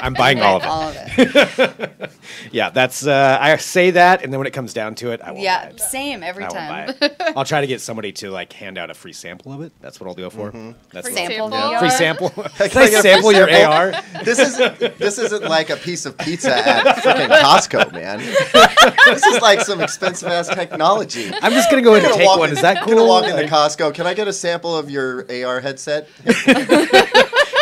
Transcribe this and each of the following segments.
I'm buying all of it. All of it. Yeah, that's I say that, and then when it comes down to it, I won't buy it. Same every I won't time. buy it. I'll try to get somebody to like hand out a free sample of it. That's what I'll go for. That's Free what- sample Yeah. Free VR? sample. Can Can I I get a free sample your sample? AR? This isn't like a piece of pizza at freaking Costco, man. This is like some expensive ass technology. I'm just gonna go ahead and take one. Is that I'm gonna cool? walk into Costco. Can I get a sample of your AR headset?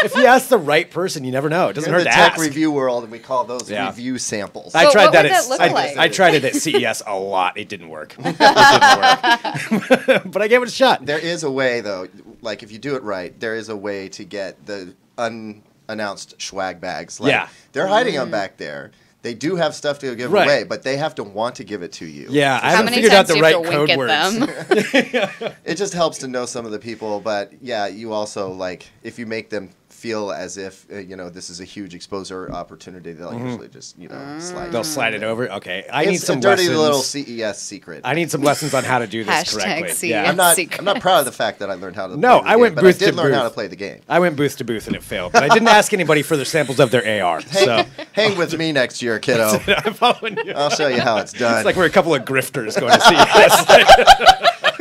If you ask the right person, you never know. It doesn't In hurt the to tech ask. review world, and we call those Yeah. review samples. I But tried what that. would that look like? I tried it at CES a lot. It didn't work. It didn't work. But I gave it a shot. There is a way, though, like if you do it right, there is a way to get the unannounced swag bags. Like, Yeah. They're hiding them back there. They do have stuff to give Right. away, but they have to want to give it to you. Yeah, I How haven't many figured out times the do you have right to code wink at words. them? It just helps to know some of the people, but yeah, you also, like, if you make them feel as if, this is a huge exposure opportunity, they'll usually just, slide. They'll slide it over. Okay, I need It's some a dirty lessons. little CES secret. I need some lessons on how to do this Hashtag correctly. CES. Yeah, I'm not secret. proud of the fact that I learned how to No, play the I game, went but booth I did to learn how booth. to play the game. I went booth to booth and it failed. But I didn't ask anybody for their samples of their AR. So Hang with me next year, kiddo. I'm following you. I'll show you how it's done. It's like we're a couple of grifters going to CES.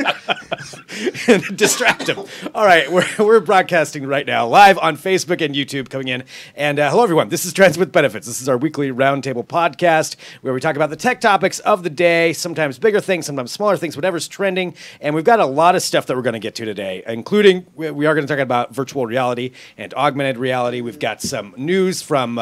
Distract them. All right, we're broadcasting right now, live on Facebook and YouTube coming in. And hello, everyone. This is Trends with Benefits. This is our weekly roundtable podcast where we talk about the tech topics of the day, sometimes bigger things, sometimes smaller things, whatever's trending. And we've got a lot of stuff that we're going to get to today, including we are going to talk about virtual reality and augmented reality. We've got some news from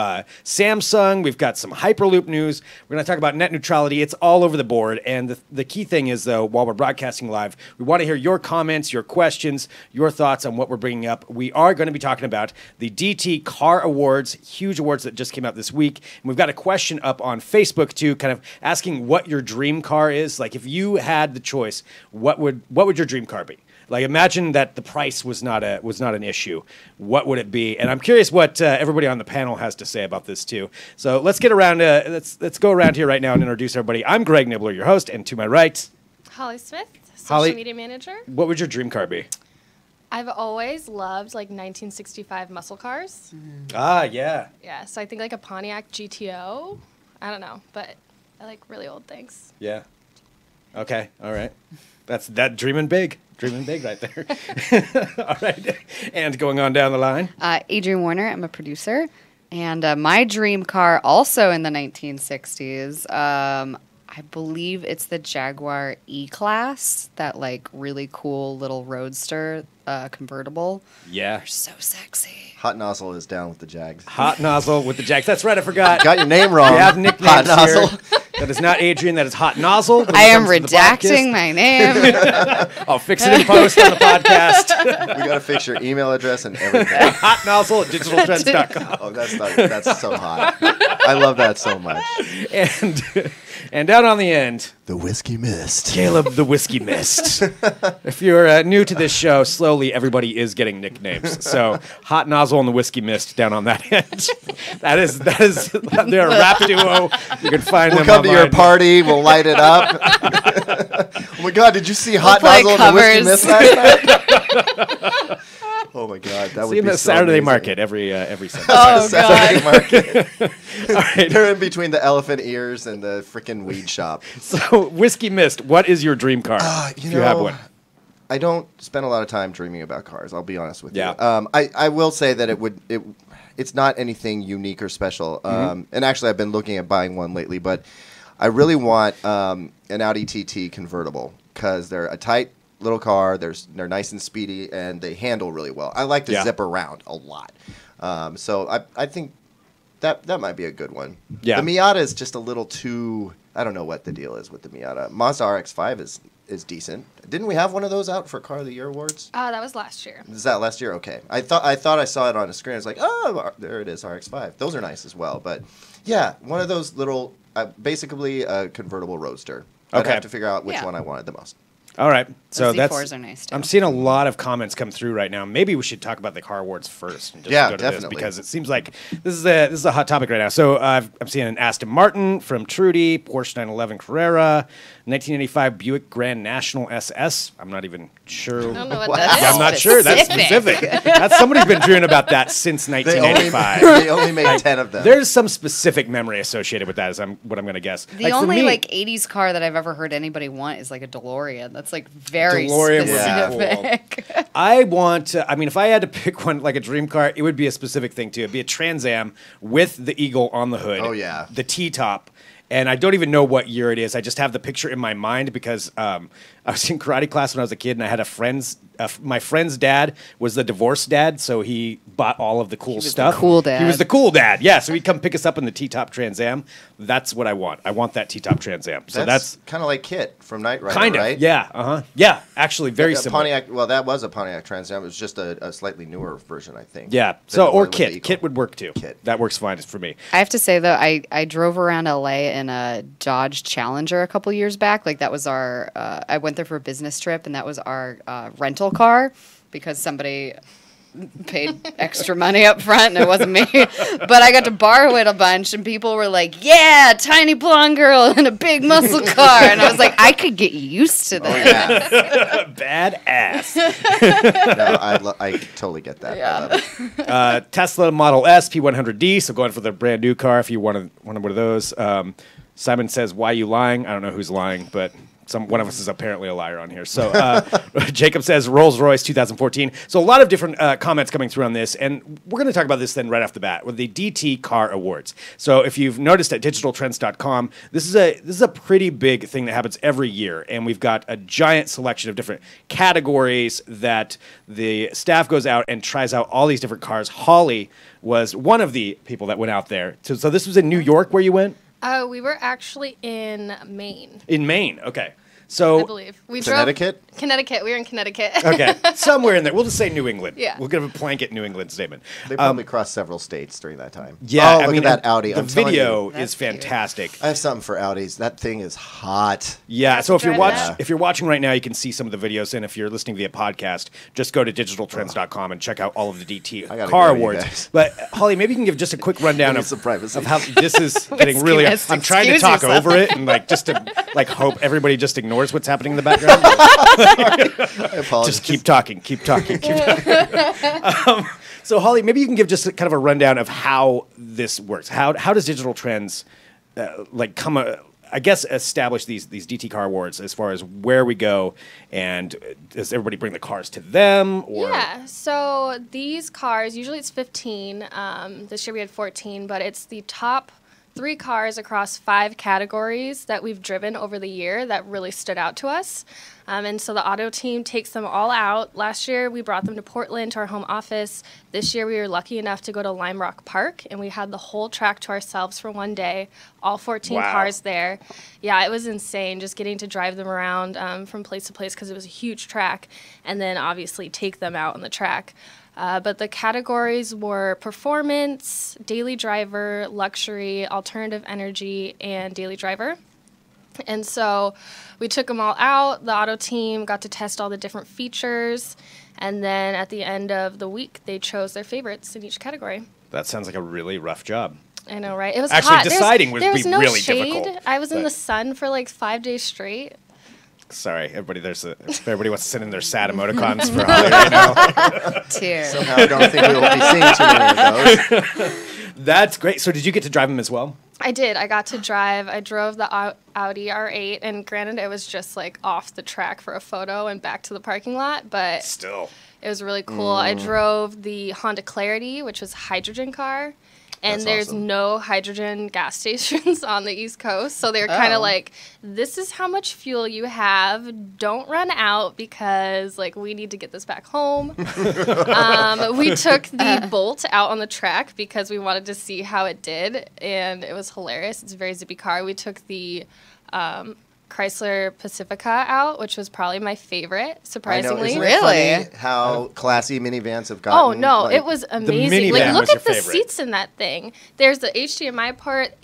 Samsung. We've got some Hyperloop news. We're going to talk about net neutrality. It's all over the board. And the key thing is, though, while we're broadcasting live, we want to hear your comments, your questions, your thoughts on what we're bringing up. We are going to be talking about the DT Car Awards, huge awards that just came out this week. And we've got a question up on Facebook, too, kind of asking what your dream car is. Like, if you had the choice, what would your dream car be? Like, imagine that the price was not an issue. What would it be? And I'm curious what everybody on the panel has to say about this too. So let's get around. Let's go around here right now and introduce everybody. I'm Greg Nibler, your host, and to my right, Holly Smith, Holly- social media manager. what would your dream car be? I've always loved like 1965 muscle cars. Ah, yeah. Yeah, so I think like a Pontiac GTO. I don't know, but I like really old things. Yeah. Okay. All right. That's that dreaming big right there. All right. And going on down the line. Adrian Warner, I'm a producer. And my dream car, also in the 1960s, I believe it's the Jaguar E-Class, that like really cool little roadster convertible. Yeah. They're so sexy. Hot Nozzle is down with the Jags. Hot nozzle with the Jags. That's right. I forgot. Got your name wrong. We have nicknames Hot Nozzle. here. That is not Adrian. That is Hot Nozzle. When I it am comes to the redacting podcast. my name. I'll fix it in post on the podcast. We got to fix your email address and everything. Hot nozzle at digitaltrends.com. Oh, that's so hot. I love that so much. And down on the end, The Whiskey Mist. Caleb the Whiskey Mist. If you're new to this show, slowly everybody is getting nicknames. So Hot Nozzle and the Whiskey Mist down on that end. That is they're a rap duo. You can find We'll them come to your online. party. We'll light it up. Oh my God! Did you see Hot play Nozzle and the Whiskey covers. Mist last night? Oh my God! That would See them be at so Saturday amazing. Market every Sunday. Oh, Saturday Market. All right. They're in between the elephant ears and the freaking weed shop. So Whiskey Mist, what is your dream car? If you have one. I don't spend a lot of time dreaming about cars. I'll be honest with Yeah. you. I will say that it's not anything unique or special. And actually, I've been looking at buying one lately, but I really want an Audi TT convertible because they're a tight little car. They're nice and speedy, and they handle really well. I like to zip around a lot. So I think that might be a good one. Yeah. The Miata is just a little too. I don't know what the deal is with the Miata. Mazda RX-5 is decent. Didn't we have one of those out for Car of the Year awards? That was last year. Is that last year? Okay. I thought I saw it on a screen. I was like, oh, there it is, RX-5. Those are nice as well. But yeah, one of those little, basically a convertible roadster. I'd Okay. have to figure out which Yeah. one I wanted the most. All right. So The Z4s that's. are nice, too. I'm seeing a lot of comments come through right now. Maybe we should talk about the car awards first. And just Yeah, go to this definitely. because it seems like this is a hot topic right now. So I'm seeing an Aston Martin from Trudy, Porsche 911 Carrera, 1985 Buick Grand National SS. I'm not even sure. I don't know what Wow. that is. Yeah, I'm not sure. That's specific. That's somebody's been dreaming about that since They 1985. only made 10 of them. There's some specific memory associated with that. Is what I'm going to guess. The Like, for only me- like 80s car that I've ever heard anybody want is like a DeLorean. That's like very DeLorean would be specific. I want to, I mean, if I had to pick one, like a dream car, it would be a specific thing too. It'd be a Trans Am with the eagle on the hood. Oh, yeah. The T-top. And I don't even know what year it is. I just have the picture in my mind because I was in karate class when I was a kid, and I had my friend's dad was the divorced dad, so he bought all of the cool stuff. cool dad. He was the cool dad, yeah. So he'd come pick us up in the T-top Trans Am. That's what I want. I want that T-top Trans Am. So that's kind of like Kit from Knight Rider, kind of, right? yeah, yeah. Actually, very similar. Pontiac. Well, that was a Pontiac Trans Am. It was just a slightly newer version, I think. Yeah. than So the one or with the Kit. eagle. Kit would work too. Kit. That works fine for me. I have to say though, I drove around LA in a Dodge Challenger a couple years back. Like that was our. I went there for a business trip, and that was our rental car because somebody paid extra money up front, and it wasn't me. But I got to borrow it a bunch, and people were like, "Yeah, tiny blonde girl in a big muscle car," and I was like, "I could get used to Oh, that." yeah. Badass. No, I totally get that. Yeah. I love it. Tesla Model S P100D. So going for the brand new car if you want one of those. Simon says, "Why you lying?" I don't know who's lying, but one of us is apparently a liar on here. So Jacob says Rolls Royce 2014. So a lot of different comments coming through on this, and we're going to talk about this then right off the bat with the DT Car Awards. So if you've noticed at digitaltrends.com, this is a pretty big thing that happens every year, and we've got a giant selection of different categories that the staff goes out and tries out all these different cars. Holly was one of the people that went out there. So this was in New York where you went? We were actually in Maine, In Maine, okay. I So believe. We Connecticut? drove Connecticut. We were in Connecticut. okay, somewhere in there. We'll just say New England. Yeah. We'll give a blanket New England statement. They probably crossed several states during that time. Yeah, Oh, I look mean, at that Audi. The I'm telling video you. is That's cute. fantastic. I have something for Audis. That thing is hot. Yeah, so if you're drive it. if you're watching right now, you can see some of the videos, and if you're listening via podcast, just go to digitaltrends.com and check out all of the DT I gotta car go, you awards. guys. But Holly, maybe you can give just a quick rundown Need of some privacy. of how this is getting really. Excuse- I'm trying to excuse talk yourself. over it and like just to like hope everybody just ignores what's happening in the background. I apologize. Just keep talking, keep talking, keep talking. So, Holly, maybe you can give just kind of a rundown of how this works. How does Digital Trends I guess establish these DT car awards as far as where we go, and does everybody bring the cars to them? Or Yeah, so these cars, usually it's 15. This year we had 14, but it's the top 3 cars across 5 categories that we've driven over the year that really stood out to us. And so the auto team takes them all out. Last year we brought them to Portland, to our home office. This year we were lucky enough to go to Lime Rock Park, and we had the whole track to ourselves for one day, all 14 Wow. cars there. Yeah, it was insane just getting to drive them around from place to place because it was a huge track, and then obviously take them out on the track. But the categories were performance, daily driver, luxury, alternative energy, and daily driver. And so we took them all out. The auto team got to test all the different features. And then at the end of the week, they chose their favorites in each category. that sounds like a really rough job. I know, right? It was Actually, hot. deciding would there be was no really shade. difficult, I was in but- the sun for like 5 days straight. Sorry, everybody. If everybody wants to send in their sad emoticons for Holly right now. Tear. Somehow I don't think we will be seeing too many of those. That's great. So, did you get to drive them as well? I did. I got to drive. I drove the Audi R8, and granted, it was just like off the track for a photo and back to the parking lot, but Still. it was really cool. I drove the Honda Clarity, which was a hydrogen car, and That's there's awesome. no hydrogen gas stations on the East Coast, so they were kind Oh. of like, this is how much fuel you have. Don't run out because like we need to get this back home. We took the Bolt out on the track because we wanted to see how it did, and it was hilarious. It's a very zippy car. We took the Chrysler Pacifica out, which was probably my favorite, I know. surprisingly. Isn't it Really? funny how classy minivans have gotten? Oh no, like- it was amazing. minivan Like look was your at the favorite. seats in that thing. There's the HDMI part.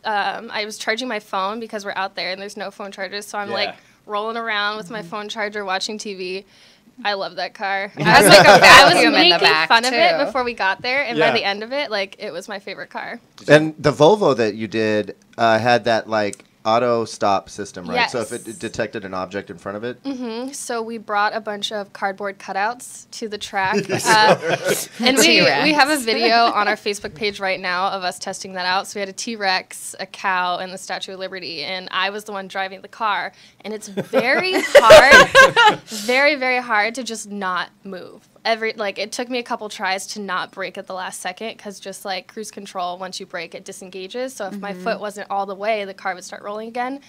I was charging my phone because we're out there and there's no phone chargers, so I'm Yeah. like rolling around with my phone charger, watching TV. I love that car. I was like a vacuum in the making back fun of too. it before we got there, and Yeah. by the end of it, like, it was my favorite car. And the Volvo that you did had that like auto stop system, right? Yes. So if it detected an object in front of it, So we brought a bunch of cardboard cutouts to the track, and we T-Rex. have a video on our Facebook page right now of us testing that out. So we had a T-Rex, a cow, and the Statue of Liberty, and I was the one driving the car, and it's very hard, very, very hard to just not move. It took me a couple tries to not brake at the last second, because just like cruise control, once you brake, it disengages. So if my foot wasn't all the way, the car would start rolling again.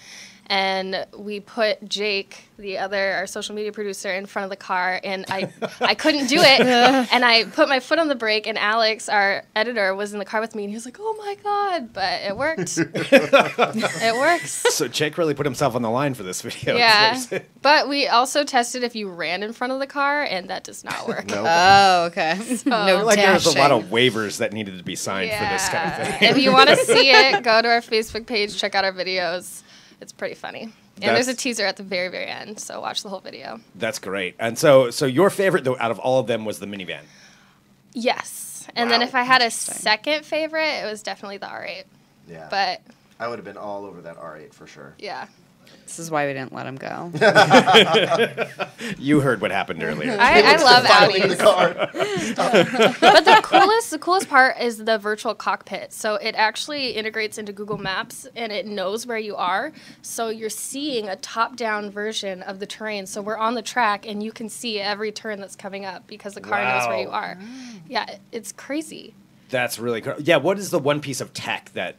And we put Jake, our social media producer, in front of the car, and I couldn't do it. And I put my foot on the brake, and Alex, our editor, was in the car with me, and he was like, "Oh my God!" But it worked. It works. So Jake really put himself on the line for this video. Yeah, but we also tested if you ran in front of the car, and that does not work. no. Oh, okay. No Like there's a lot dashing. of waivers that needed to be signed for this kind of thing. If you want to see it, go to our Facebook page, check out our videos. It's pretty funny. And there's a teaser at the very, very end, so watch the whole video. That's great. And so your favorite, though, out of all of them was the minivan. Yes. And then if I had a second favorite, it was definitely the R8. Yeah. But, I would have been all over that R8 for sure. yeah. This is why we didn't let him go. You heard what happened earlier. I love Filing the Audis. car. But the coolest part is the virtual cockpit. So it actually integrates into Google Maps, and it knows where you are. So you're seeing a top-down version of the terrain. So we're on the track, and you can see every turn that's coming up because the car knows where you are. Yeah, it's crazy. That's really cool. Yeah, what is the one piece of tech that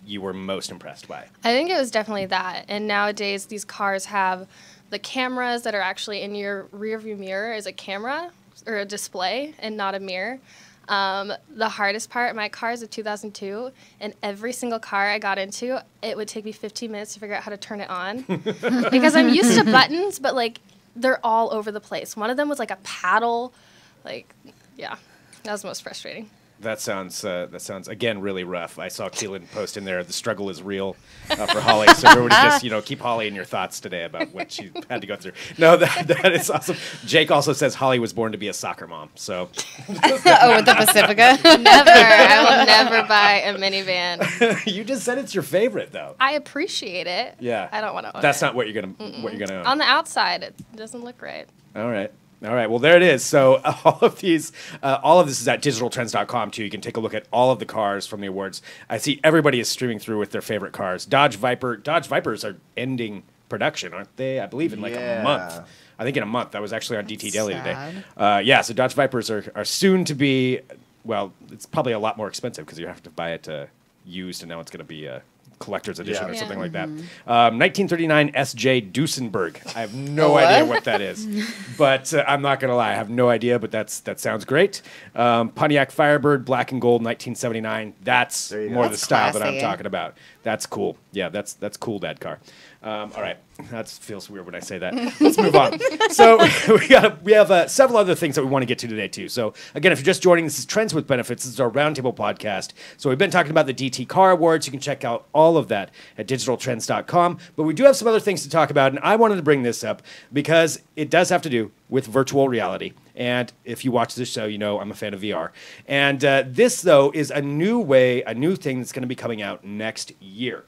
you were most impressed by? I think it was definitely that. And nowadays, these cars have the cameras that are actually in your rearview mirror is a camera or a display and not a mirror. The hardest part, my car is a 2002, and every single car I got into, it would take me 15 minutes to figure out how to turn it on. Because I'm used to buttons, but, like, they're all over the place. One of them was, like, a paddle. Like, yeah, that was the most frustrating. That sounds again really rough. I saw Keelan post in there. The struggle is real for Holly. So everybody just keep Holly in your thoughts today about what she had to go through. No, that is awesome. Jake also says Holly was born to be a soccer mom. So Oh, with the Pacifica? Never. I will never buy a minivan. you just said it's your favorite though. I appreciate it. Yeah, I don't want to own That's it. not what you're gonna own. On the outside, it doesn't look right. All right. Well, there it is. So all of this is at digitaltrends.com too. You can take a look at all of the cars from the awards. I see everybody is streaming through with their favorite cars. Dodge Vipers are ending production, aren't they? I believe in like a month. I think in a month. I was actually on DT Daily today. So Dodge Vipers are soon to be, well, it's probably a lot more expensive because you have to buy it used, and now it's going to be a collector's edition or something like that. 1939 SJ Duesenberg. I have no idea what that is, but I'm not gonna lie, I have no idea. But that sounds great. Pontiac Firebird, black and gold, 1979. That's more the style that I'm talking about. That's cool. Yeah, that's cool, dad car. All right, that feels weird when I say that. Let's move on. So we have several other things that we want to get to today too. So again, if you're just joining, this is Trends with Benefits. This is our roundtable podcast. So we've been talking about the DT Car Awards. You can check out all of that at digitaltrends.com. But we do have some other things to talk about, and I wanted to bring this up because it does have to do with virtual reality. And if you watch this show, you know I'm a fan of VR. And this, though, is a new thing that's going to be coming out next year.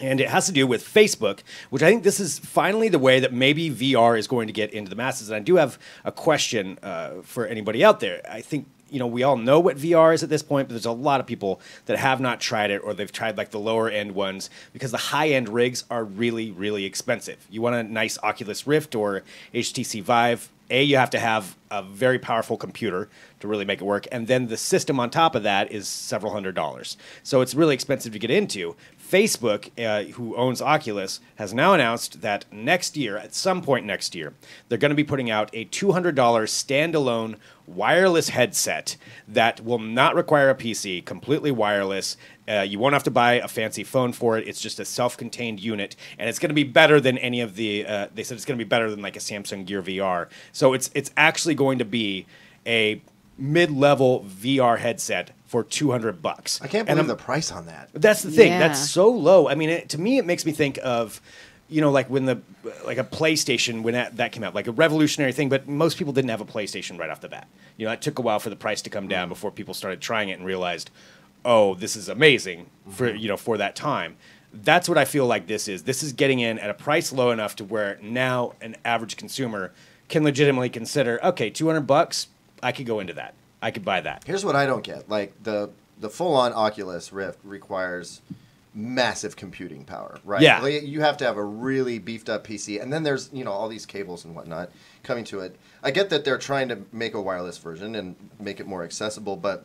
And it has to do with Facebook, which I think this is finally the way that maybe VR is going to get into the masses. And I do have a question for anybody out there. I think, we all know what VR is at this point, but there's a lot of people that have not tried it, or they've tried like the lower end ones, because the high end rigs are really, really expensive. You want a nice Oculus Rift or HTC Vive. You have to have a very powerful computer to really make it work. And then the system on top of that is several $100s. So it's really expensive to get into. Facebook, who owns Oculus, has now announced that at some point next year, they're going to be putting out a $200 standalone wireless headset that will not require a PC, completely wireless. You won't have to buy a fancy phone for it. It's just a self-contained unit, and it's going to be better than any of the. They said it's going to be better than like a Samsung Gear VR. So it's actually going to be a mid-level VR headset for $200. I can't believe the price on that. That's the thing. Yeah. That's so low. I mean, to me, it makes me think of you know, like when a PlayStation, when that came out, like a revolutionary thing, but most people didn't have a PlayStation right off the bat. You know, it took a while for the price to come down before people started trying it and realized, oh, this is amazing for that time. That's what I feel like this is. This is getting in at a price low enough to where now an average consumer can legitimately consider, okay, $200, I could go into that. I could buy that. Here's what I don't get. Like the full-on Oculus Rift requires massive computing power, right? Yeah. Like, you have to have a really beefed up PC, and then there's, you know, all these cables and whatnot coming to it. I get that they're trying to make a wireless version and make it more accessible, but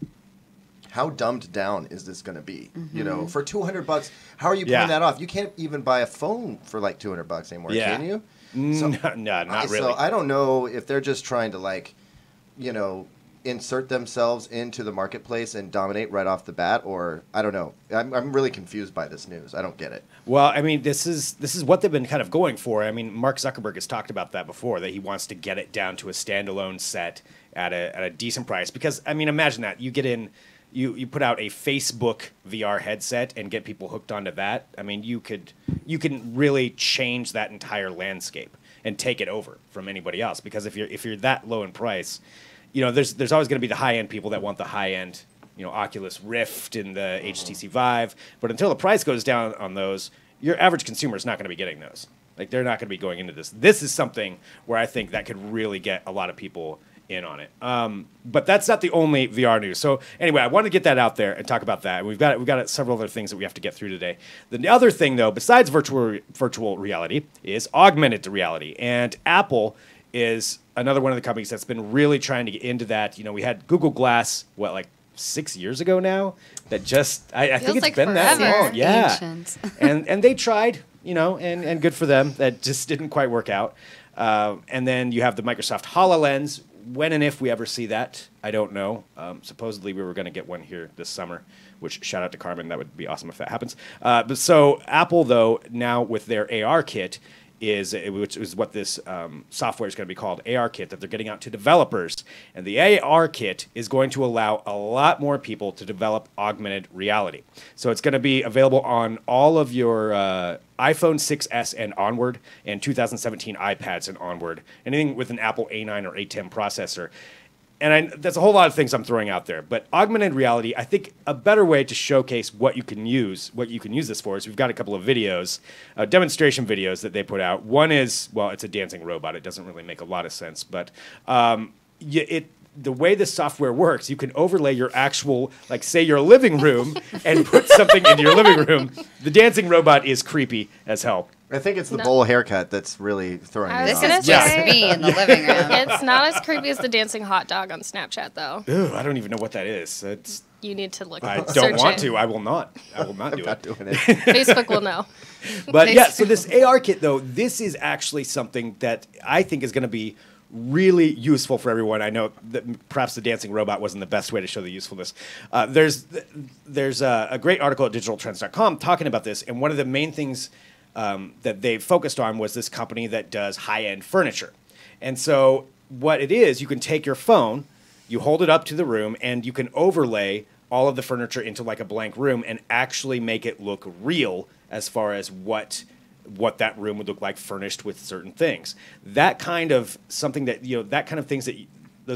how dumbed down is this going to be? You know, for $200, how are you pulling that off? You can't even buy a phone for like $200 anymore, can you? So, no, not really. So I don't know if they're just trying to, like, you know, insert themselves into the marketplace and dominate right off the bat, or I don't know. I'm really confused by this news. I don't get it. Well, I mean, this is what they've been kind of going for. I mean, Mark Zuckerberg has talked about that before, that he wants to get it down to a standalone set at a decent price. Because, I mean, imagine that. You get in, you put out a Facebook VR headset and get people hooked onto that. I mean, you can really change that entire landscape and take it over from anybody else. Because if you're that low in price, you know, there's always going to be the high end people that want the high end, you know, Oculus Rift and the HTC Vive. But until the price goes down on those, your average consumer is not going to be getting those. Like, they're not going to be going into this. This is something where I think that could really get a lot of people in on it. But that's not the only VR news. So anyway, I wanted to get that out there and talk about that. We've got several other things that we have to get through today. The other thing, though, besides virtual reality, is augmented reality. And Apple is another one of the companies that's been really trying to get into that. You know, we had Google Glass, like 6 years ago now? That just, I think it's like been that forever. long. Yeah. Ancient. and they tried, you know, and good for them. That just didn't quite work out. And then you have the Microsoft HoloLens. When and if we ever see that, I don't know. Supposedly we were going to get one here this summer, which, shout out to Carmen, that would be awesome if that happens. But so Apple, though, now with their AR kit, which is what this software is going to be called, AR Kit, that they're getting out to developers. And the AR Kit is going to allow a lot more people to develop augmented reality. So it's going to be available on all of your iPhone 6S and onward, and 2017 iPads and onward, anything with an Apple A9 or A10 processor. And that's a whole lot of things I'm throwing out there. But augmented reality, I think a better way to showcase what you can use this for is we've got a couple of videos, demonstration videos that they put out. One is, well, it's a dancing robot. It doesn't really make a lot of sense. But the way this software works, you can overlay your actual, like, say, your living room and put something into your living room. The dancing robot is creepy as hell. I think it's the bowl haircut that's really throwing me I was off. gonna This is just me in the living room. It's not as creepy as the dancing hot dog on Snapchat, though. Ooh, I don't even know what that is. You need to look. I don't search want it. to. I will not. I will not do Not it. doing it. Facebook will know. But yeah, so this AR kit, though, this is actually something that I think is going to be really useful for everyone. I know that perhaps the dancing robot wasn't the best way to show the usefulness. There's a great article at digitaltrends.com talking about this, and one of the main things that they focused on was this company that does high-end furniture. And so what it is, you can take your phone, you hold it up to the room, and you can overlay all of the furniture into like a blank room and actually make it look real as far as what that room would look like furnished with certain things. That kind of something that, you know, those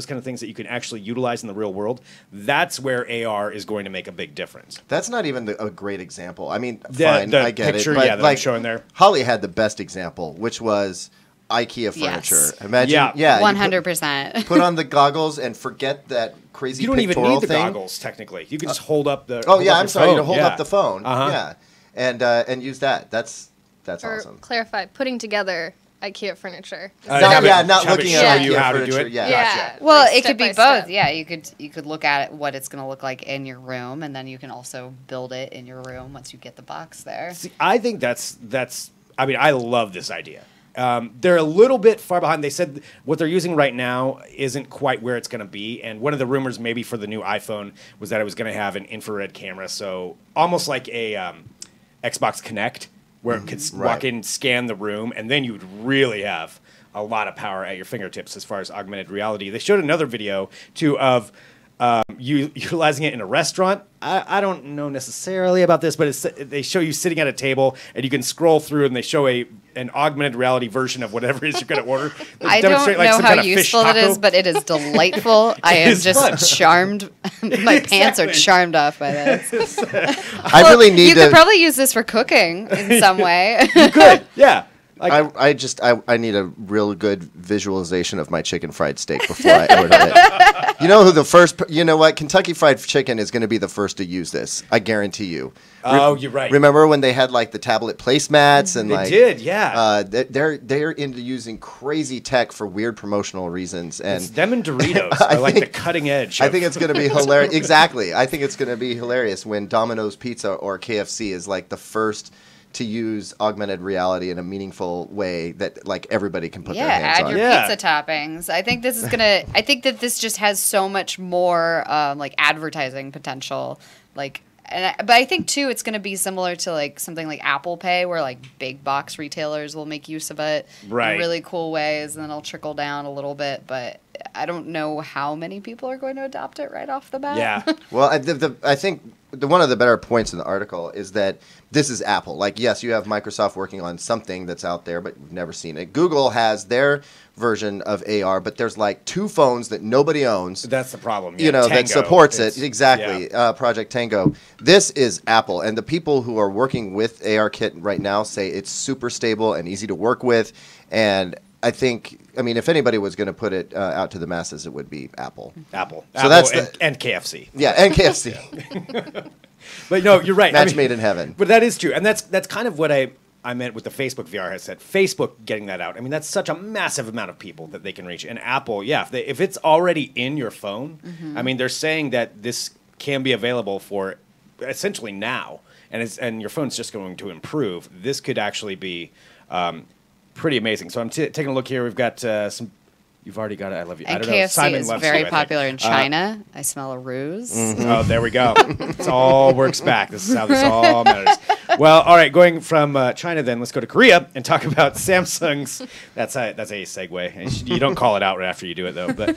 kind of things that you can actually utilize in the real world, that's where AR is going to make a big difference. That's not even a great example. I mean, The fine, I get picture, it. But that I'm showing there. Holly had the best example, which was IKEA furniture. Yes. Imagine, Yeah. 100%. put on the goggles and forget that crazy You don't even pictorial need the thing. goggles, technically. You can just hold up the Oh hold yeah, up I'm your sorry. phone. To hold Yeah. up the phone. Uh-huh. Yeah, and use that. That's Or awesome. clarify, putting together IKEA furniture. Not Not looking show at you IKEA how to do furniture. it. Yeah. Yeah. Well, Like it step could be by step. both. Yeah, you could look at what it's going to look like in your room, and then you can also build it in your room once you get the box there. See, I think that's. I mean, I love this idea. They're a little bit far behind. They said what they're using right now isn't quite where it's going to be. And one of the rumors maybe for the new iPhone was that it was going to have an infrared camera. So almost like a Xbox Kinect, where it could walk in, scan the room, and then you would really have a lot of power at your fingertips as far as augmented reality. They showed another video, too, of utilizing it in a restaurant. I don't know necessarily about this, but they show you sitting at a table and you can scroll through and they show an augmented reality version of whatever it is you're going to order. I don't know how useful it is, but it is delightful. I am just charmed. My pants are charmed off by this. I really need You could probably use this for cooking in some way. You could, yeah. Like, I need a real good visualization of my chicken fried steak before I order it. You know who you know what? Kentucky Fried Chicken is going to be the first to use this. I guarantee you. Oh, you're right. Remember when they had like the tablet placemats and they did, yeah. They're into using crazy tech for weird promotional reasons, and it's them and Doritos are like the cutting edge. I think it's going to be hilarious. Exactly. I think it's going to be hilarious when Domino's Pizza or KFC is like the first to use augmented reality in a meaningful way that like everybody can put their hands on. Add your pizza toppings. I think this is gonna. I think that this just has so much more like advertising potential. Like, but I think too, it's gonna be similar to like something like Apple Pay, where like big box retailers will make use of it in really cool ways, and then it'll trickle down a little bit. But I don't know how many people are going to adopt it right off the bat. Yeah. Well, I think one of the better points in the article is that this is Apple. Like, yes, you have Microsoft working on something that's out there, but we've never seen it. Google has their version of AR, but there's like 2 phones that nobody owns. That's the problem. Yeah, Tango, that supports it. Exactly. Yeah. Project Tango. This is Apple. And the people who are working with ARKit right now say it's super stable and easy to work with. And I mean, if anybody was going to put it out to the masses, it would be Apple. Apple. So that's and KFC. Yeah, and KFC. But no, you're right. Match made in heaven. But that is true, and that's kind of what I meant with the Facebook VR headset. Facebook getting that out. I mean, that's such a massive amount of people that they can reach. And Apple, yeah, if it's already in your phone, I mean, they're saying that this can be available for essentially now, and your phone's just going to improve. This could actually be pretty amazing. So I'm taking a look here. We've got some. You've already got it. I love you. And I don't KFC know. Simon is loves very you, popular in China. I smell a ruse. Oh, there we go. It all works back. This is how this all matters. Well, all right. Going from China, then let's go to Korea and talk about Samsung's. That's a segue. You don't call it out right after you do it, though. But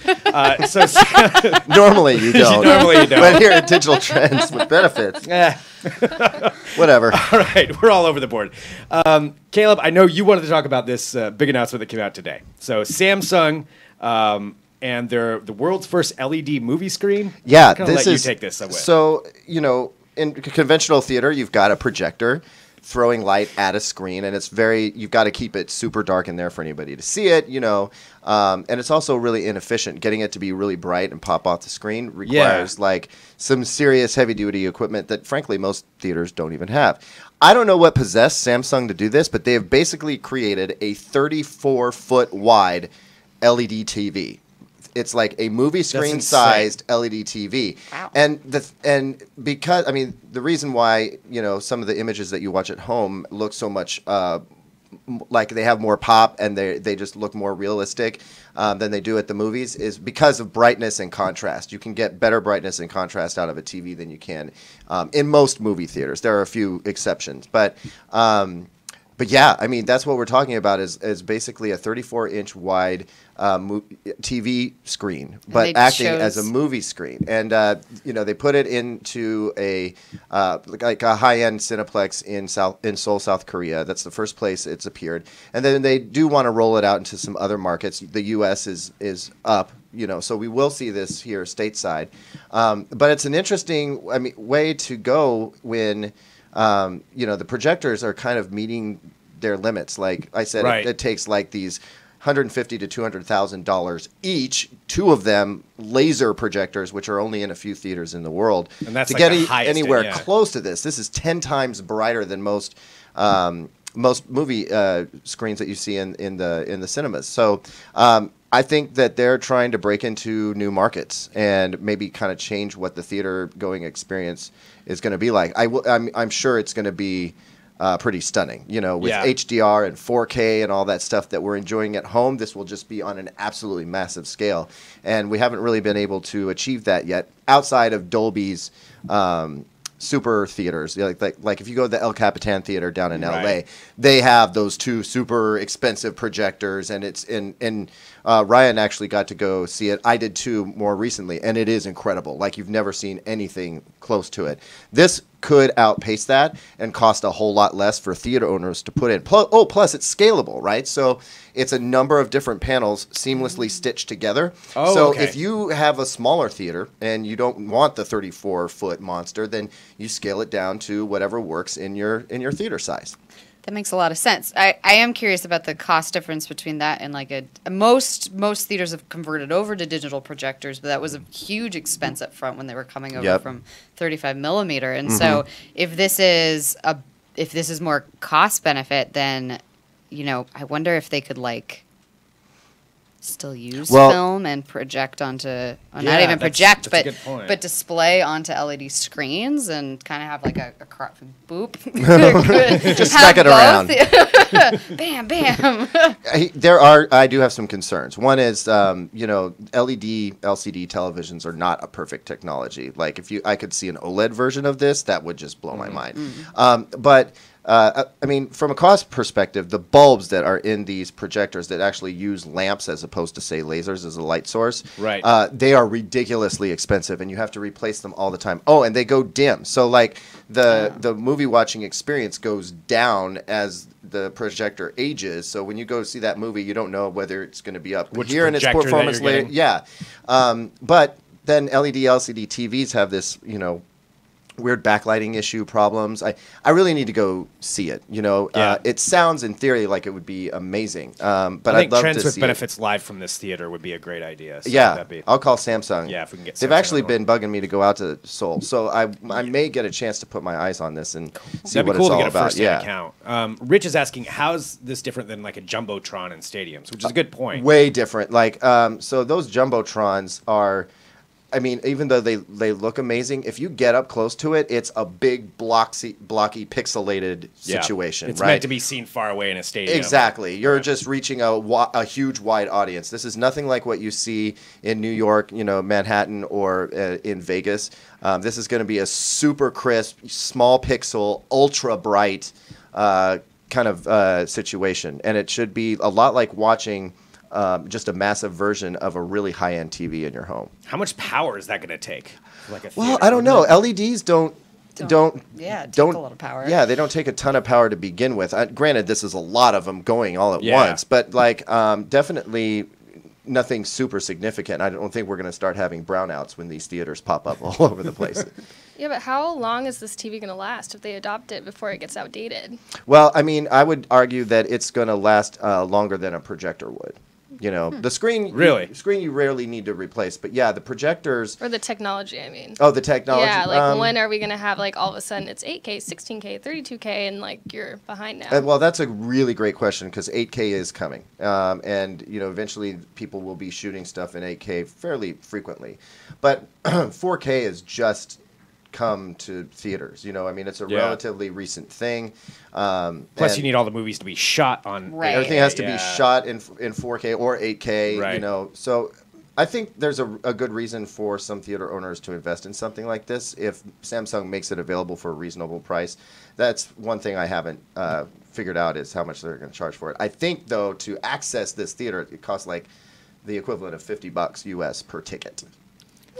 so normally you don't. Normally you don't. But here at Digital Trends with benefits. Whatever. All right, we're all over the board. Caleb, I know you wanted to talk about this big announcement that came out today. So Samsung and the world's first LED movie screen. Yeah, you take this away. So in conventional theater, you've got a projector throwing light at a screen, and you've got to keep it super dark in there for anybody to see it, and it's also really inefficient. Getting it to be really bright and pop off the screen requires like some serious heavy duty equipment that frankly most theaters don't even have. I don't know what possessed Samsung to do this, but they have basically created a 34-foot wide LED TV. It's like a movie screen sized LED TV. Wow. And because the reason why some of the images that you watch at home look so much like they have more pop and they just look more realistic than they do at the movies is because of brightness and contrast. You can get better brightness and contrast out of a TV than you can in most movie theaters. There are a few exceptions, but yeah, I mean that's what we're talking about is basically a 34-inch wide TV screen, but acting as a movie screen. And they put it into a high-end Cineplex in Seoul, South Korea. That's the first place it's appeared. And then they do want to roll it out into some other markets. The U.S. is up. So we will see this here stateside. But it's an interesting way to go when the projectors are kind of meeting their limits. Like I said, it takes like these $150,000 to $200,000 each, 2 of them laser projectors, which are only in a few theaters in the world. And that's to get anywhere close to this. This is 10 times brighter than most movie screens that you see in the cinemas. So I think that they're trying to break into new markets and maybe kind of change what the theater going experience is going to be like. I'm sure it's going to be pretty stunning, with HDR and 4K and all that stuff that we're enjoying at home. This will just be on an absolutely massive scale. And we haven't really been able to achieve that yet outside of Dolby's super theaters. Like if you go to the El Capitan Theater down in LA, they have those 2 super expensive projectors, and it's Ryan actually got to go see it. I did too more recently, and it is incredible. Like you've never seen anything close to it. This could outpace that and cost a whole lot less for theater owners to put in. Plus it's scalable, right? So it's a number of different panels seamlessly stitched together. So if you have a smaller theater and you don't want the 34-foot monster, then you scale it down to whatever works in your theater size. That makes a lot of sense. I am curious about the cost difference between that and like most theaters have converted over to digital projectors, but that was a huge expense up front when they were coming over from 35 millimeter. And so if this is more cost benefit, then I wonder if they could like still use film and project onto, not even project, but display onto LED screens and kind of have like a boop. Just stack it around. Bam, bam. I do have some concerns. One is, LED, LCD televisions are not a perfect technology. Like I could see an OLED version of this, that would just blow my mind. But I mean, from a cost perspective, the bulbs that are in these projectors that actually use lamps as opposed to, say, lasers as a light source, they are ridiculously expensive, and you have to replace them all the time. Oh, and they go dim. So, like, the movie watching experience goes down as the projector ages. So when you go see that movie, you don't know whether it's going to be up here in its performance layer. Yeah. But then LED, LCD TVs have this, weird backlighting issue problems. I really need to go see it. It sounds in theory like it would be amazing. But I think I'd love Trends to with see Benefits live from this theater would be a great idea. So I'll call Samsung. Yeah, if we can get. They've actually been bugging me to go out to Seoul, so I may get a chance to put my eyes on this and see That'd what be cool it's to all get a about. first-hand account. Rich is asking, how's this different than like a jumbotron in stadiums, which is a good point. Way different. Like, so those jumbotrons are. I mean, even though they look amazing, if you get up close to it, it's a big blocky, pixelated situation. It's right? meant to be seen far away in a stadium. Exactly. You're just reaching a huge, wide audience. This is nothing like what you see in New York, Manhattan, or in Vegas. This is going to be a super crisp, small pixel, ultra bright kind of situation. And it should be a lot like watching just a massive version of a really high-end TV in your home. How much power is that going to take? Well, I don't know. LEDs don't take a lot of power. Yeah, they don't take a ton of power to begin with. Granted, this is a lot of them going all at once, but like definitely nothing super significant. I don't think we're going to start having brownouts when these theaters pop up all over the place. Yeah, but how long is this TV going to last if they adopt it before it gets outdated? Well, I mean, I would argue that it's going to last longer than a projector would. The screen you rarely need to replace, but yeah, the projectors or the technology. I mean, the technology. Yeah, like when are we gonna have like all of a sudden it's 8K, 16K, 32K, and like you're behind now? Well, that's a really great question because 8K is coming, and eventually people will be shooting stuff in 8K fairly frequently, but 4K is just come to theaters. I mean, it's a relatively recent thing. Plus, you need all the movies to be shot on. Right. Everything has to be shot in 4K or 8K. Right. So I think there's a good reason for some theater owners to invest in something like this. If Samsung makes it available for a reasonable price, that's one thing I haven't figured out is how much they're going to charge for it. I think though to access this theater, it costs like the equivalent of $50 US per ticket.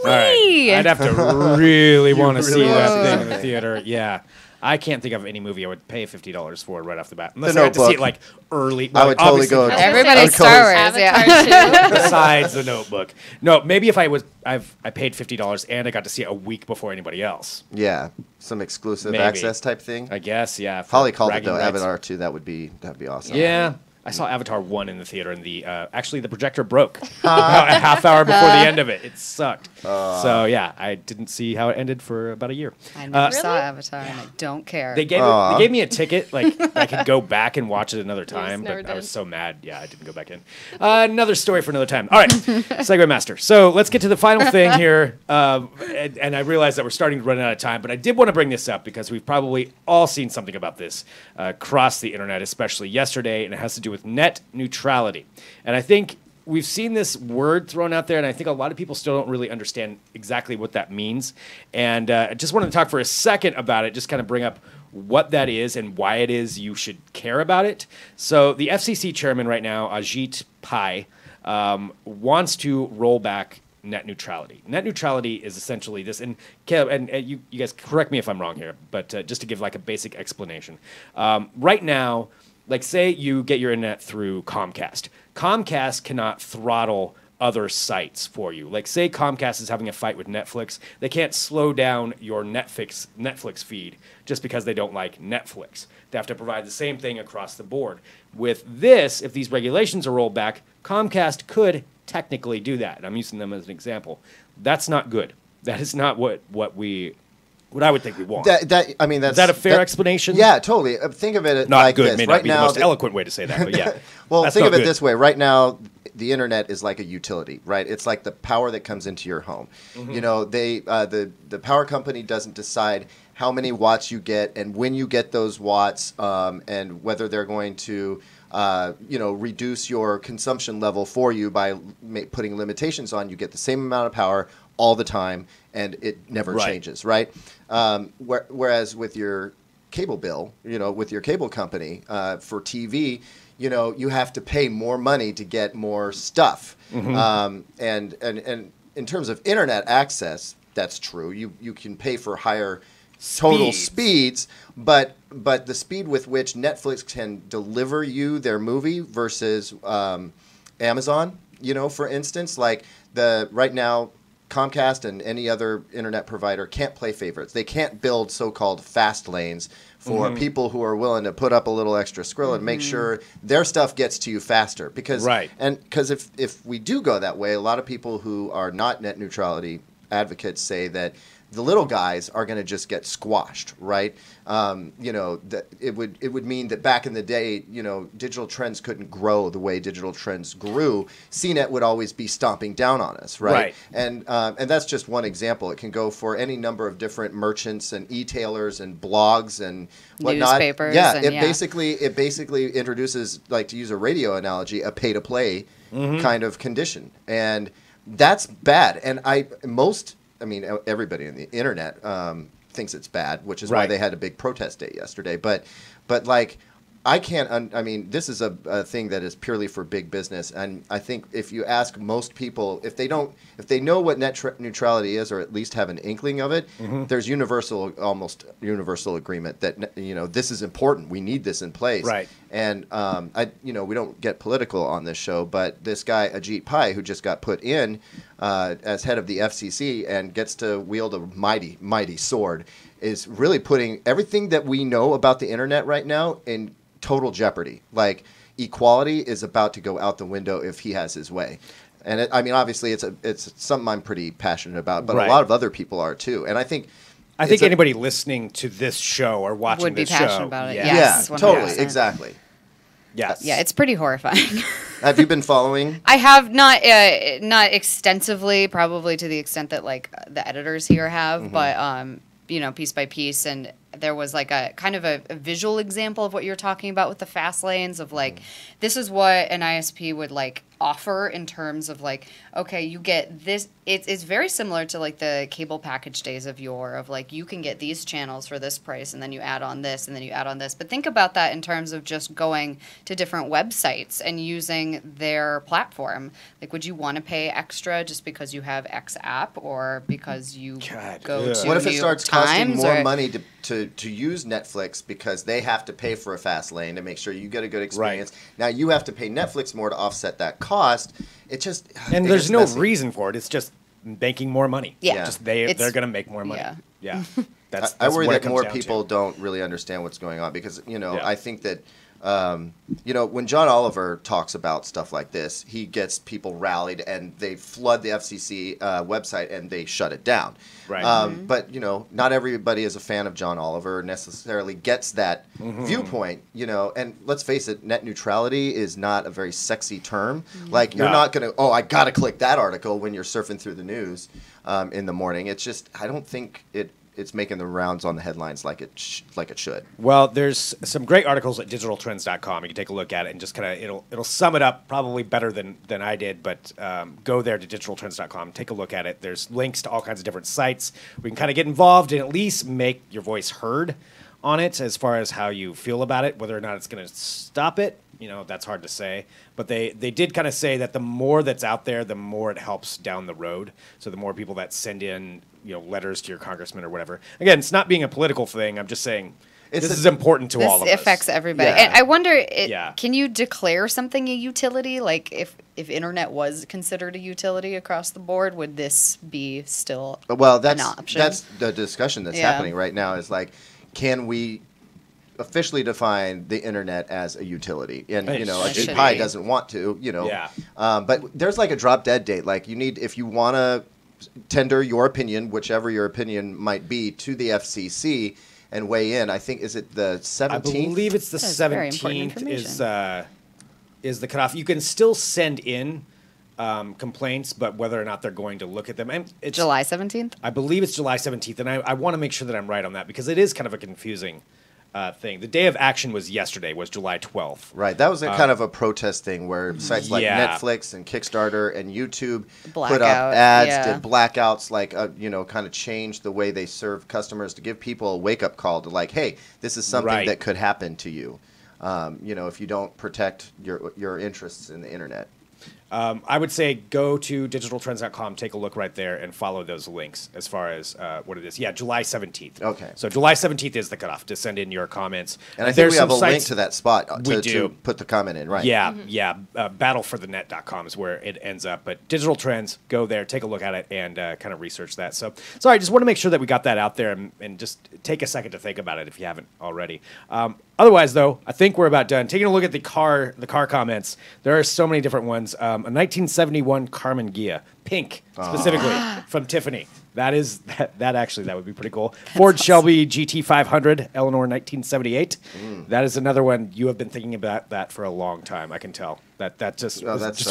All right. I'd have to really want to see that thing in the theater. Yeah. I can't think of any movie I would pay $50 for right off the bat. Unless I had to see it like early. I would totally go. Everybody's Star Wars, yeah. Besides The Notebook. No, maybe if I paid $50 and I got to see it a week before anybody else. Yeah. Some exclusive Maybe. access type thing. I guess, yeah. Holly called it though, Avatar 2. That'd be awesome. Yeah. I saw Avatar 1 in the theater, and actually the projector broke about a half hour before the end of it. It sucked. So, yeah, I didn't see how it ended for about a year. I never saw Avatar, and I don't care. They gave me a ticket. Like, I could go back and watch it another time, but I was so mad. Yeah, I didn't go back in. Another story for another time. All right, Segue Master. So let's get to the final thing here. And I realize that we're starting to run out of time, but I did want to bring this up because we've probably all seen something about this across the internet, especially yesterday, and it has to do with net neutrality. And I think we've seen this word thrown out there, and I think a lot of people still don't really understand exactly what that means. And I just wanted to talk for a second about it, just kind of bring up what that is and why it is you should care about it. So the FCC chairman right now, Ajit Pai, wants to roll back net neutrality. Net neutrality is essentially this, and Caleb, and you guys correct me if I'm wrong here, but just to give like a basic explanation. Right now, like say you get your internet through Comcast. Comcast cannot throttle other sites for you. Like say Comcast is having a fight with Netflix, they can't slow down your Netflix feed just because they don't like Netflix. They have to provide the same thing across the board. With this, if these regulations are rolled back, Comcast could technically do that. And I'm using them as an example. That's not good. That is not what I would think we want. Is that a fair explanation? Yeah, totally. Think of it not like good, this. May right not be now, the most eloquent way to say that, but yeah. Well, That's think of not it good. this way. Right now, the internet is like a utility, right? It's like the power that comes into your home. Mm-hmm. You know, the power company doesn't decide how many watts you get and when you get those watts, and whether they're going to reduce your consumption level for you by putting limitations on. You get the same amount of power all the time, and it never changes, right? Whereas with your cable bill, with your cable company for TV, you have to pay more money to get more stuff. Mm-hmm. And in terms of internet access, that's true. You can pay for higher total speeds, but the speed with which Netflix can deliver you their movie versus Amazon, for instance, like right now Comcast and any other internet provider can't play favorites. They can't build so-called fast lanes for people who are willing to put up a little extra skrill and make sure their stuff gets to you faster. Because if we do go that way, a lot of people who are not net neutrality advocates say that the little guys are going to just get squashed, right? That it would mean that back in the day, digital trends couldn't grow the way digital trends grew. CNET would always be stomping down on us, right? And that's just one example. It can go for any number of different merchants and e-tailers and blogs and whatnot. Newspapers. It basically introduces, like to use a radio analogy, a pay-to-play kind of condition, and that's bad. And everybody on the internet thinks it's bad, which is why they had a big protest day yesterday. But like, I can't. This is a thing that is purely for big business. And I think if you ask most people, if they know what net neutrality is, or at least have an inkling of it, there's almost universal agreement that this is important. We need this in place. Right. And we don't get political on this show, but this guy Ajit Pai, who just got put in as head of the FCC and gets to wield a mighty, mighty sword, is really putting everything that we know about the internet right now in total jeopardy. Like, equality is about to go out the window if he has his way. And obviously it's something I'm pretty passionate about, but a lot of other people are too. And I think anybody listening to this show or watching would be this show passionate about it. Yeah, Yes, yeah, totally, exactly. Yes. Yeah, it's pretty horrifying. Have you been following? I have not extensively, probably to the extent that like the editors here have, but piece by piece. And there was like a kind of a visual example of what you're talking about with the fast lanes of like, this is what an ISP would like offer in terms of like, okay, you get this. It's very similar to like the cable package days of yore of like, you can get these channels for this price and then you add on this and then you add on this. But think about that in terms of just going to different websites and using their platform. Like, would you want to pay extra just because you have X app or because you go to What if it New starts York costing Times more or- money to use Netflix because they have to pay for a fast lane to make sure you get a good experience? Now you have to pay Netflix more to offset that cost. There's no reason for it. It's just making more money. Yeah. Just they're going to make more money. Yeah. That's I worry what that it comes more down people to. don't really understand what's going on because I think that when John Oliver talks about stuff like this, he gets people rallied and they flood the FCC website and they shut it down. Right. But not everybody is a fan of John Oliver necessarily gets that viewpoint. And let's face it, net neutrality is not a very sexy term. Like you're not gonna I gotta click that article when you're surfing through the news in the morning. It's just I don't think it it's making the rounds on the headlines like it should. Well, there's some great articles at digitaltrends.com. You can take a look at it and just kind of it'll sum it up probably better than I did. But go there to digitaltrends.com, take a look at it. There's links to all kinds of different sites. We can kind of get involved and at least make your voice heard on it as far as how you feel about it. Whether or not it's going to stop it, that's hard to say. But they did kind of say that the more that's out there, the more it helps down the road. So the more people that send in letters to your congressman or whatever. Again, it's not being a political thing. I'm just saying this is important to all of us. This affects everybody. Yeah. And I wonder, can you declare something a utility? Like if internet was considered a utility across the board, would this be still an option? That's the discussion that's happening right now is like, can we officially define the internet as a utility? And Ajit Pai doesn't want to, but there's like a drop dead date. Like if you want to tender your opinion, whichever your opinion might be, to the FCC and weigh in. I think is it the 17th? I believe it's the 17th is the cutoff. You can still send in complaints, but whether or not they're going to look at them, and it's July 17th. I believe it's July 17th, and I want to make sure that I'm right on that because it is kind of a confusing thing. The day of action was yesterday, was July 12th. Right. That was kind of a protest thing where sites like Netflix and Kickstarter and YouTube put up ads, did blackouts, like, kind of changed the way they serve customers to give people a wake-up call to like, hey, this is something that could happen to you, if you don't protect your interests in the internet. I would say go to digitaltrends.com, take a look right there, and follow those links as far as what it is. Yeah, July 17th. Okay. So July 17th is the cutoff to send in your comments. And I think we have a link to that spot to put the comment in, right? Yeah, battleforthenet.com is where it ends up. But Digital Trends, go there, take a look at it, and kind of research that. So, sorry, just want to make sure that we got that out there and just take a second to think about it if you haven't already. Otherwise, though, I think we're about done. Taking a look at the car comments, there are so many different ones. A 1971 Carmen Ghia, pink, specifically, from Tiffany. That would be pretty cool. Ford Shelby GT 500, Eleanor 1978. That is another one. You have been thinking about that for a long time, I can tell. That just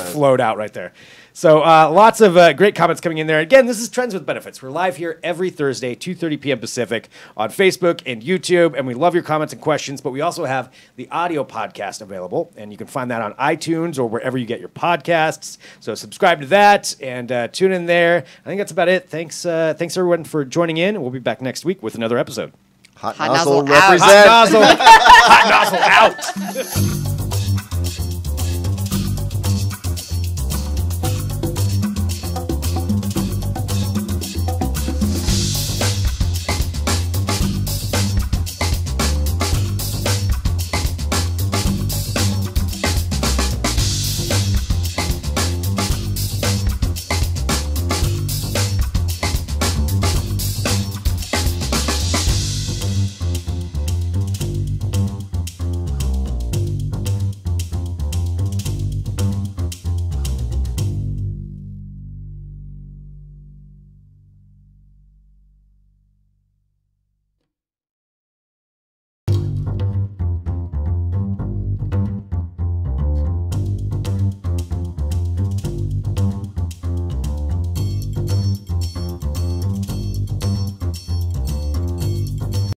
flowed out right there. So lots of great comments coming in there. Again, this is Trends with Benefits. We're live here every Thursday, 2:30 p.m. Pacific on Facebook and YouTube, and we love your comments and questions, but we also have the audio podcast available, and you can find that on iTunes or wherever you get your podcasts. So subscribe to that and tune in there. I think that's about it. Thanks everyone for joining in, and we'll be back next week with another episode. Hot nozzle represent. Hot nozzle. Hot nozzle out.